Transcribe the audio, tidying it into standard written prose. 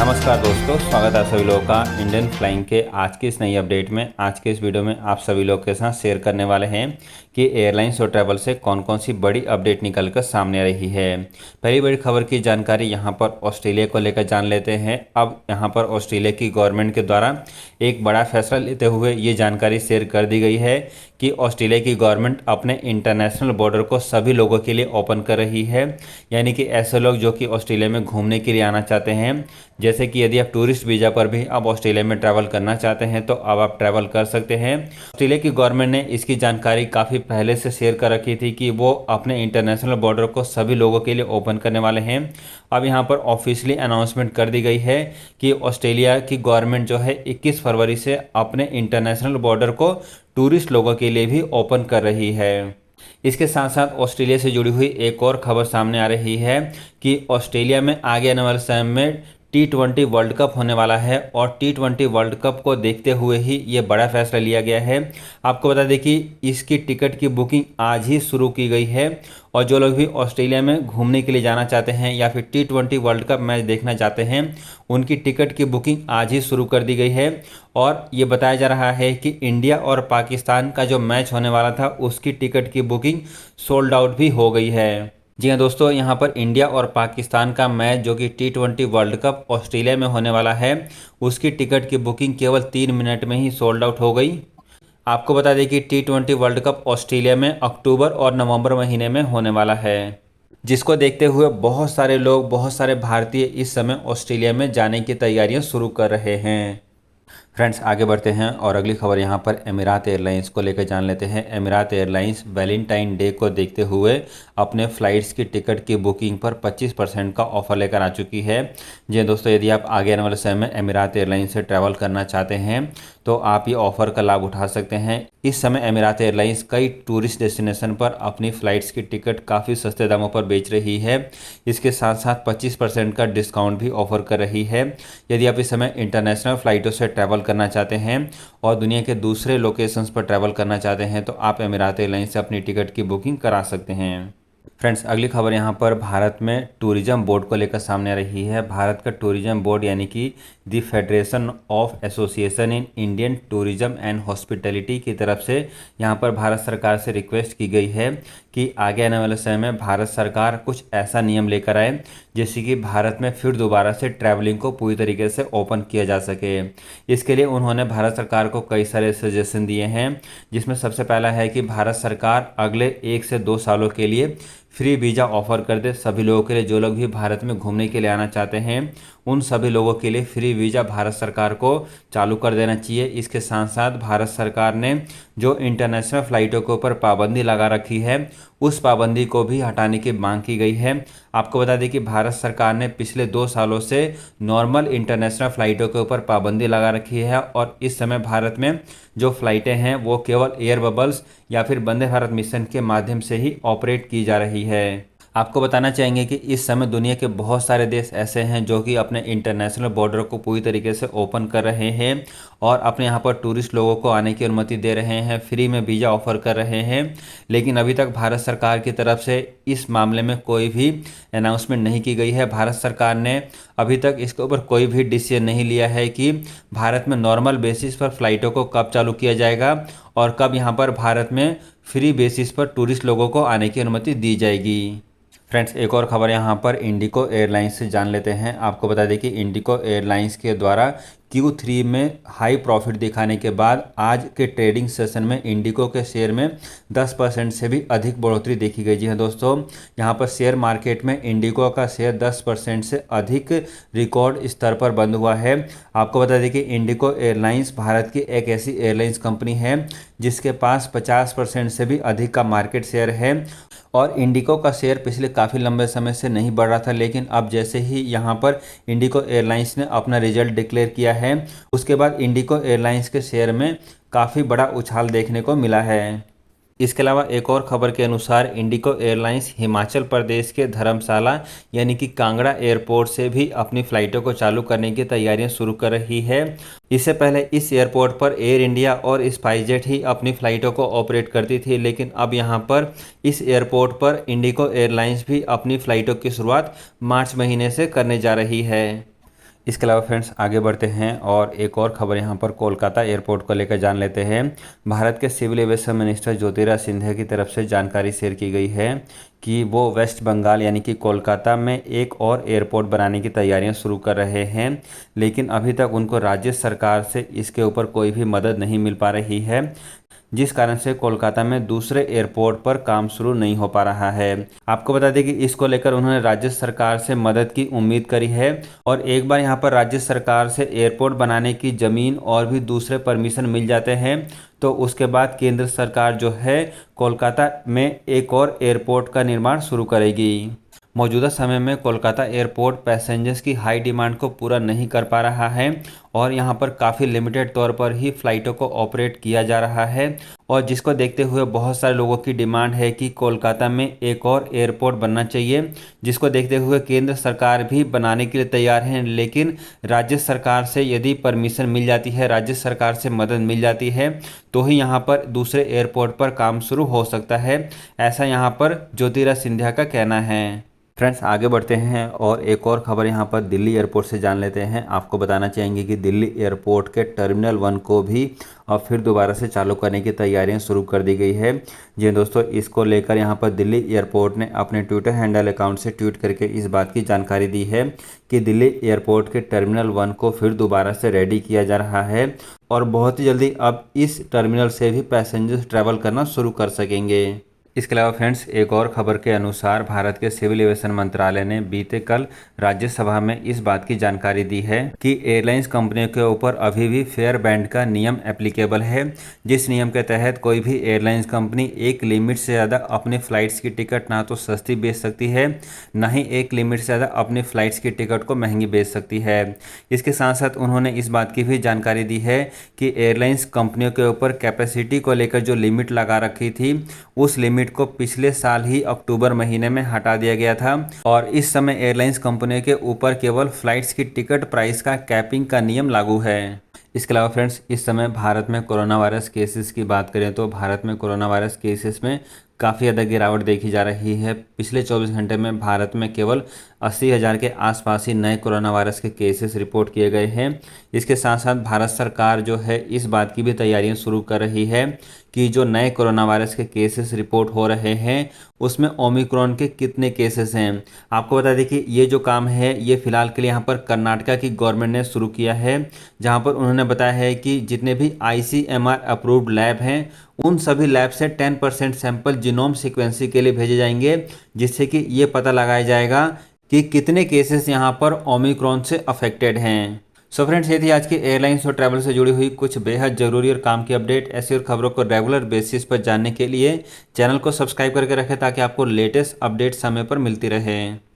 नमस्कार दोस्तों, स्वागत है सभी लोगों का इंडियन फ्लाइंग के आज की इस नई अपडेट में। आज के इस वीडियो में आप सभी लोग के साथ शेयर करने वाले हैं कि एयरलाइंस और ट्रैवल से कौन कौन सी बड़ी अपडेट निकल कर सामने आ रही है। पहली बड़ी खबर की जानकारी यहाँ पर ऑस्ट्रेलिया को लेकर जान लेते हैं। अब यहाँ पर ऑस्ट्रेलिया की गवर्नमेंट के द्वारा एक बड़ा फैसला लेते हुए ये जानकारी शेयर कर दी गई है कि ऑस्ट्रेलिया की गवर्नमेंट अपने इंटरनेशनल बॉर्डर को सभी लोगों के लिए ओपन कर रही है। यानी कि ऐसे लोग जो कि ऑस्ट्रेलिया में घूमने के लिए आना चाहते हैं, जैसे कि यदि आप टूरिस्ट वीज़ा पर भी अब ऑस्ट्रेलिया में ट्रैवल करना चाहते हैं तो अब आप ट्रैवल कर सकते हैं। ऑस्ट्रेलिया की गवर्नमेंट ने इसकी जानकारी काफ़ी पहले से शेयर कर रखी थी कि वो अपने इंटरनेशनल बॉर्डर को सभी लोगों के लिए ओपन करने वाले हैं। अब यहाँ पर ऑफिशियली अनाउंसमेंट कर दी गई है कि ऑस्ट्रेलिया की गवर्नमेंट जो है 21 फरवरी से अपने इंटरनेशनल बॉर्डर को टूरिस्ट लोगों के लिए भी ओपन कर रही है। इसके साथ साथ ऑस्ट्रेलिया से जुड़ी हुई एक और खबर सामने आ रही है कि ऑस्ट्रेलिया में आगे आने वाले समय में T20 वर्ल्ड कप होने वाला है और T20 वर्ल्ड कप को देखते हुए ही ये बड़ा फैसला लिया गया है। आपको बता दें कि इसकी टिकट की बुकिंग आज ही शुरू की गई है और जो लोग भी ऑस्ट्रेलिया में घूमने के लिए जाना चाहते हैं या फिर T20 वर्ल्ड कप मैच देखना चाहते हैं, उनकी टिकट की बुकिंग आज ही शुरू कर दी गई है। और ये बताया जा रहा है कि इंडिया और पाकिस्तान का जो मैच होने वाला था उसकी टिकट की बुकिंग सोल्ड आउट भी हो गई है। जी हाँ दोस्तों, यहाँ पर इंडिया और पाकिस्तान का मैच जो कि T20 वर्ल्ड कप ऑस्ट्रेलिया में होने वाला है, उसकी टिकट की बुकिंग केवल 3 मिनट में ही सोल्ड आउट हो गई। आपको बता दें कि T20 वर्ल्ड कप ऑस्ट्रेलिया में अक्टूबर और नवंबर महीने में होने वाला है, जिसको देखते हुए बहुत सारे लोग, बहुत सारे भारतीय इस समय ऑस्ट्रेलिया में जाने की तैयारियां शुरू कर रहे हैं। फ्रेंड्स, आगे बढ़ते हैं और अगली खबर यहाँ पर एमिरात एयरलाइंस को लेकर जान लेते हैं। एमिरात एयरलाइंस वैलेंटाइन डे को देखते हुए अपने फ़्लाइट्स की टिकट की बुकिंग पर 25% का ऑफर लेकर आ चुकी है। जी दोस्तों, यदि आप आगे आने वाले समय में एमिरात एयरलाइंस से ट्रैवल करना चाहते हैं तो आप ये ऑफ़र का लाभ उठा सकते हैं। इस समय एमिरात एयरलाइंस कई टूरिस्ट डेस्टिनेशन पर अपनी फ़्लाइट्स की टिकट काफ़ी सस्ते दामों पर बेच रही है। इसके साथ साथ 25% का डिस्काउंट भी ऑफर कर रही है। यदि आप इस समय इंटरनेशनल फ़्लाइटों से ट्रैवल करना चाहते हैं और दुनिया के दूसरे लोकेशंस पर ट्रैवल करना चाहते हैं तो आप एमिरात एयरलाइंस से अपनी टिकट की बुकिंग करा सकते हैं। फ्रेंड्स, अगली खबर यहाँ पर भारत में टूरिज्म बोर्ड को लेकर सामने आ रही है। भारत का टूरिज्म बोर्ड यानी कि the federation of association in Indian tourism and hospitality की तरफ से यहाँ पर भारत सरकार से रिक्वेस्ट की गई है कि आगे आने वाले समय में भारत सरकार कुछ ऐसा नियम लेकर आए जैसे कि भारत में फिर दोबारा से ट्रैवलिंग को पूरी तरीके से ओपन किया जा सके। इसके लिए उन्होंने भारत सरकार को कई सारे सजेशन दिए हैं, जिसमें सबसे पहला है कि भारत सरकार अगले 1 से 2 सालों के लिए फ्री वीज़ा ऑफर कर दे सभी लोगों के लिए। जो लोग भी भारत में घूमने के लिए आना चाहते हैं उन सभी लोगों के लिए फ्री वीज़ा भारत सरकार को चालू कर देना चाहिए। इसके साथ साथ भारत सरकार ने जो इंटरनेशनल फ़्लाइटों के ऊपर पाबंदी लगा रखी है उस पाबंदी को भी हटाने की मांग की गई है। आपको बता दें कि भारत सरकार ने पिछले 2 सालों से नॉर्मल इंटरनेशनल फ़्लाइटों के ऊपर पाबंदी लगा रखी है और इस समय भारत में जो फ़्लाइटें हैं वो केवल एयर बबल्स या फिर वंदे भारत मिशन के माध्यम से ही ऑपरेट की जा रही है। आपको बताना चाहेंगे कि इस समय दुनिया के बहुत सारे देश ऐसे हैं जो कि अपने इंटरनेशनल बॉर्डर को पूरी तरीके से ओपन कर रहे हैं और अपने यहाँ पर टूरिस्ट लोगों को आने की अनुमति दे रहे हैं, फ्री में वीज़ा ऑफर कर रहे हैं। लेकिन अभी तक भारत सरकार की तरफ से इस मामले में कोई भी अनाउंसमेंट नहीं की गई है। भारत सरकार ने अभी तक इसके ऊपर कोई भी डिसीजन नहीं लिया है कि भारत में नॉर्मल बेसिस पर फ़्लाइटों को कब चालू किया जाएगा और कब यहाँ पर भारत में फ्री बेसिस पर टूरिस्ट लोगों को आने की अनुमति दी जाएगी। फ्रेंड्स, एक और खबर यहाँ पर इंडिगो एयरलाइंस से जान लेते हैं। आपको बता दें कि इंडिगो एयरलाइंस के द्वारा Q3 में हाई प्रॉफिट दिखाने के बाद आज के ट्रेडिंग सेशन में इंडिगो के शेयर में 10% से भी अधिक बढ़ोतरी देखी गई। जी हाँ दोस्तों, यहाँ पर शेयर मार्केट में इंडिगो का शेयर 10% से अधिक रिकॉर्ड स्तर पर बंद हुआ है। आपको बता दें कि इंडिगो एयरलाइंस भारत की एक ऐसी एयरलाइंस कंपनी है जिसके पास 50% से भी अधिक का मार्केट शेयर है और इंडिगो का शेयर पिछले काफ़ी लंबे समय से नहीं बढ़ रहा था। लेकिन अब जैसे ही यहाँ पर इंडिगो एयरलाइंस ने अपना रिजल्ट डिक्लेयर किया है उसके बाद इंडिगो एयरलाइंस के शेयर में काफ़ी बड़ा उछाल देखने को मिला है। इसके अलावा एक और खबर के अनुसार इंडिगो एयरलाइंस हिमाचल प्रदेश के धर्मशाला यानी कि कांगड़ा एयरपोर्ट से भी अपनी फ़्लाइटों को चालू करने की तैयारियां शुरू कर रही है। इससे पहले इस एयरपोर्ट पर एयर इंडिया और स्पाइसजेट ही अपनी फ़्लाइटों को ऑपरेट करती थी, लेकिन अब यहां पर इस एयरपोर्ट पर इंडिगो एयरलाइंस भी अपनी फ़्लाइटों की शुरुआत मार्च महीने से करने जा रही है। इसके अलावा फ्रेंड्स आगे बढ़ते हैं और एक और खबर यहाँ पर कोलकाता एयरपोर्ट को लेकर जान लेते हैं। भारत के civil aviation minister Jyotiraditya Scindia की तरफ से जानकारी शेयर की गई है कि वो वेस्ट बंगाल यानी कि कोलकाता में एक और एयरपोर्ट बनाने की तैयारियां शुरू कर रहे हैं, लेकिन अभी तक उनको राज्य सरकार से इसके ऊपर कोई भी मदद नहीं मिल पा रही है, जिस कारण से कोलकाता में दूसरे एयरपोर्ट पर काम शुरू नहीं हो पा रहा है। आपको बता दें कि इसको लेकर उन्होंने राज्य सरकार से मदद की उम्मीद करी है और एक बार यहां पर राज्य सरकार से एयरपोर्ट बनाने की ज़मीन और भी दूसरे परमिशन मिल जाते हैं तो उसके बाद केंद्र सरकार जो है कोलकाता में एक और एयरपोर्ट का निर्माण शुरू करेगी। मौजूदा समय में कोलकाता एयरपोर्ट पैसेंजर्स की हाई डिमांड को पूरा नहीं कर पा रहा है और यहां पर काफ़ी लिमिटेड तौर पर ही फ़्लाइटों को ऑपरेट किया जा रहा है और जिसको देखते हुए बहुत सारे लोगों की डिमांड है कि कोलकाता में एक और एयरपोर्ट बनना चाहिए, जिसको देखते हुए केंद्र सरकार भी बनाने के लिए तैयार है, लेकिन राज्य सरकार से यदि परमिशन मिल जाती है, राज्य सरकार से मदद मिल जाती है तो ही यहाँ पर दूसरे एयरपोर्ट पर काम शुरू हो सकता है, ऐसा यहाँ पर ज्योतिरादित्य सिंधिया का कहना है। फ्रेंड्स आगे बढ़ते हैं और एक और खबर यहाँ पर दिल्ली एयरपोर्ट से जान लेते हैं। आपको बताना चाहेंगे कि दिल्ली एयरपोर्ट के टर्मिनल 1 को भी अब फिर दोबारा से चालू करने की तैयारियां शुरू कर दी गई है। जी दोस्तों, इसको लेकर यहाँ पर दिल्ली एयरपोर्ट ने अपने ट्विटर हैंडल अकाउंट से ट्वीट करके इस बात की जानकारी दी है कि दिल्ली एयरपोर्ट के टर्मिनल 1 को फिर दोबारा से रेडी किया जा रहा है और बहुत ही जल्दी अब इस टर्मिनल से भी पैसेंजर्स ट्रैवल करना शुरू कर सकेंगे। इसके अलावा फ्रेंड्स एक और खबर के अनुसार भारत के सिविल एविएशन मंत्रालय ने बीते कल राज्यसभा में इस बात की जानकारी दी है कि एयरलाइंस कंपनियों के ऊपर अभी भी फेयर बैंड का नियम एप्लीकेबल है, जिस नियम के तहत कोई भी एयरलाइंस कंपनी एक लिमिट से ज़्यादा अपने फ़्लाइट्स की टिकट ना तो सस्ती बेच सकती है, ना ही एक लिमिट से ज़्यादा अपने फ़्लाइट्स की टिकट को महंगी बेच सकती है। इसके साथ साथ उन्होंने इस बात की भी जानकारी दी है कि एयरलाइंस कंपनियों के ऊपर कैपेसिटी को लेकर जो लिमिट लगा रखी थी उस लिमिट को पिछले साल ही अक्टूबर महीने में हटा दिया गया था और इस समय एयरलाइंस कंपनियों के ऊपर केवल फ्लाइट्स की टिकट प्राइस का कैपिंग का नियम लागू है। इसके अलावा फ्रेंड्स इस समय भारत में कोरोना वायरस केसेस की बात करें तो भारत में कोरोना वायरस केसेस में काफ़ी ज़्यादा गिरावट देखी जा रही है। पिछले 24 घंटे में भारत में केवल 80,000 के आसपास ही नए कोरोना वायरस के केसेस रिपोर्ट किए गए हैं। इसके साथ साथ भारत सरकार जो है इस बात की भी तैयारियां शुरू कर रही है कि जो नए कोरोना वायरस के केसेस रिपोर्ट हो रहे हैं उसमें ओमिक्रॉन के कितने केसेस हैं। आपको बता दें कि ये जो काम है ये फिलहाल के लिए यहाँ पर कर्नाटका की गवर्नमेंट ने शुरू किया है, जहाँ पर उन्होंने बताया है कि जितने भी ICMR अप्रूव्ड लैब हैं उन सभी लैब से 10% सैंपल जीनोम सीक्वेंसिंग के लिए भेजे जाएंगे, जिससे कि ये पता लगाया जाएगा कि कितने केसेस यहाँ पर ओमिक्रॉन से अफेक्टेड हैं। सो फ्रेंड्स, ये थी आज की एयरलाइंस और ट्रैवल से जुड़ी हुई कुछ बेहद जरूरी और काम की अपडेट। ऐसी और खबरों को रेगुलर बेसिस पर जानने के लिए चैनल को सब्सक्राइब करके रखें ताकि आपको लेटेस्ट अपडेट समय पर मिलती रहे।